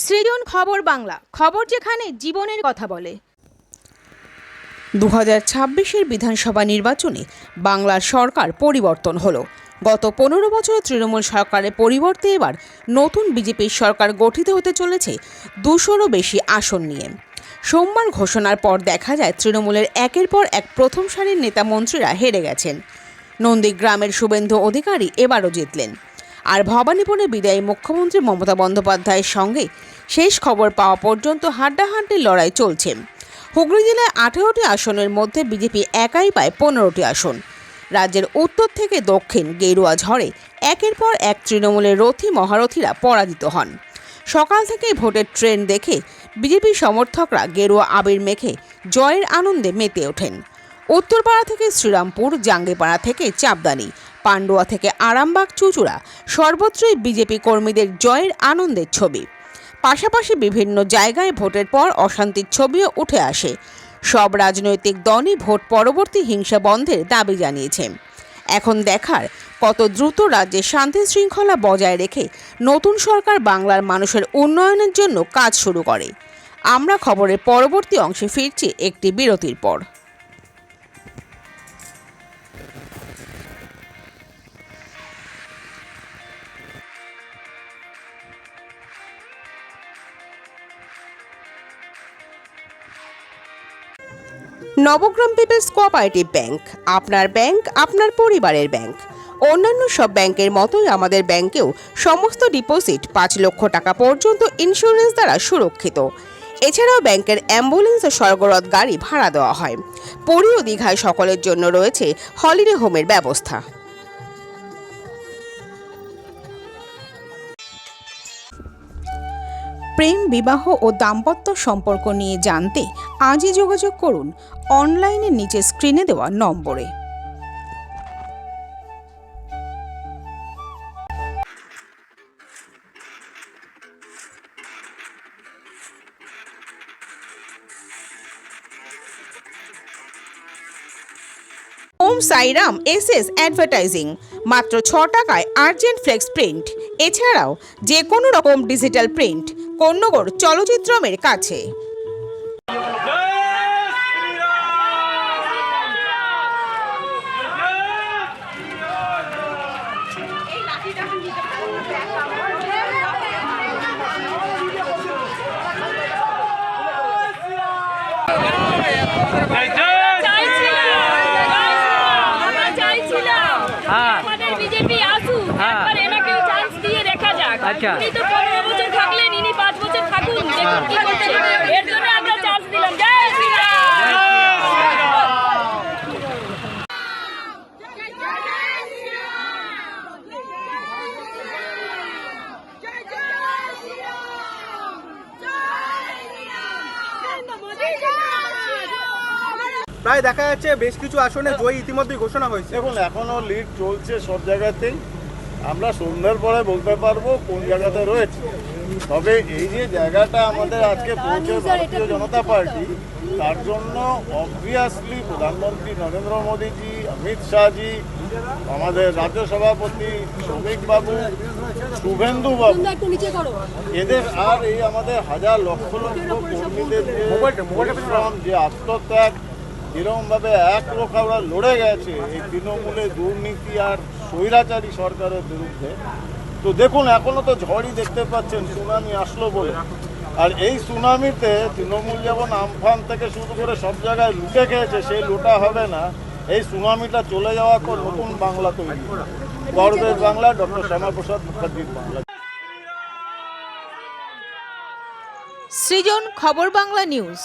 সৃজন খবর বাংলা, খবর যেখানে জীবনের কথা বলে। 2026-এর বিধানসভা নির্বাচনে বাংলার সরকার পরিবর্তন হলো। গত 15 বছরে তৃণমূল সরকারের পরিবর্তে এবার নতুন বিজেপির সরকার গঠিত হতে চলেছে 200-রও বেশি আসন নিয়ে। সোমবার ঘোষণার পর দেখা যায় তৃণমূলের একের পর এক প্রথম সারির নেতা মন্ত্রীরা হেরে গেছেন। নন্দীগ্রামের শুভেন্দু অধিকারী এবারও জিতলেন। আর ভবানীপুরে বিদায়ী মুখ্যমন্ত্রী মমতা বন্দ্যোপাধ্যায়ের সঙ্গে শেষ খবর পাওয়া পর্যন্ত হাড্ডাহাড্ডি লড়াই চলছে। হুগলি জেলায় 18টি আসনের মধ্যে বিজেপি একাই পায় 15টি আসন। রাজ্যের উত্তর থেকে দক্ষিণ গেরুয়া ঝড়ে একের পর এক তৃণমূলের রথী মহারথীরা পরাজিত হন। সকাল থেকেই ভোটের ট্রেন্ড দেখে বিজেপি সমর্থকরা গেরুয়া আবির মেখে জয়ের আনন্দে মেতে ওঠেন। উত্তরপাড়া থেকে শ্রীরামপুর, জাঙ্গিপাড়া থেকে চাপদানি, পান্ডুয়া থেকে আরামবাগ, চুঁচুড়া সর্বত্রই বিজেপি কর্মীদের জয়ের আনন্দের ছবি। পাশাপাশি বিভিন্ন জায়গায় ভোটের পর অশান্তির ছবিও উঠে আসে। সব রাজনৈতিক দলই ভোট পরবর্তী হিংসা বন্ধের দাবি জানিয়েছে। এখন দেখার কত দ্রুত রাজ্যে শান্তি শৃঙ্খলা বজায় রেখে নতুন সরকার বাংলার মানুষের উন্নয়নের জন্য কাজ শুরু করে। আমরা খবরের পরবর্তী অংশে ফিরছি একটি বিরতির পর। নবগ্রাম পিপলস কোঅপারেটিভ ব্যাংক, আপনার ব্যাংক আপনার পরিবারের ব্যাংক। অন্যান্য সব ব্যাংকের মতোই আমাদের ব্যাংকেও সমস্ত ডিপোজিট 5 লক্ষ টাকা পর্যন্ত ইন্স্যুরেন্স দ্বারা সুরক্ষিত। এছাড়াও ব্যাংকের অ্যাম্বুলেন্স ও স্বর্গরথ গাড়ি ভাড়া দেওয়া হয়। পুরী ও দীঘায় সকলের জন্য রয়েছে হলিডে হোমের ব্যবস্থা। প্রেম, বিবাহ ও দাম্পত্য সম্পর্ক নিয়ে জানতে আজই যোগাযোগ করুন অনলাইনে নিচে স্ক্রিনে দেওয়া নম্বরে। ওম সাইরাম এসএস অ্যাডভার্টাইজিং, মাত্র 6 টাকায় আর্জেন্ট ফ্লেক্স প্রিন্ট। এছাড়াও যে কোনো রকম ডিজিটাল প্রিন্ট কোন্নগর চলচ্চিত্রমের কাছে। বিজেপি আসুক, একবার এনাকেও চান্স দিয়ে দেখা যাক। উনি তো 15 বছর থাকলেন, ইনি 5 বছর থাকুন, দেখুন কি করছে। এর জন্য আমরা চান্স দিলাম। জয় শ্রীরাম। প্রায় দেখা যাচ্ছে বেশ কিছু আসনে জয়ী ইতিমধ্যেই ঘোষণা হয়েছে। দেখুন, এখনো লিড চলছে সব জায়গাতেই। আমরা সন্ধ্যার পরে বলতে পারবো কোন জায়গাতে রয়েছে। তবে এই যে জায়গাটা আমাদের আজকে পৌঁছে ভারতীয় জনতা পার্টি, তার জন্য অবভিয়াসলি প্রধানমন্ত্রী নরেন্দ্র মোদীজি, অমিত শাহজি, আমাদের রাজ্য সভাপতি শ্রমিক বাবু, শুভেন্দু বাবু, এদের আর এই আমাদের হাজার লক্ষ লক্ষ কর্মীদের যে পরিশ্রম, যে আত্মত্যাগ, এরকমভাবে এক লোক ওরা লড়ে গেছে এই তৃণমূলের দুর্নীতি আর স্বৈরাচারী সরকারের বিরুদ্ধে। তো দেখুন, এখনো তো ঝড়ই দেখতে পাচ্ছেন, সুনামি আসলো বলে। আর এই সুনামিতে তৃণমূল যেমন আমফান থেকে শুরু করে সব জায়গায় লুটে খেয়েছে, সেই লুটা হবে না। এই সুনামিটা চলে যাওয়ার পর নতুন বাংলা তৈরি, গর্বের বাংলা, ডক্টর শ্যামাপ্রসাদ মুখার্জির বাংলা। সৃজন খবর বাংলা নিউজ।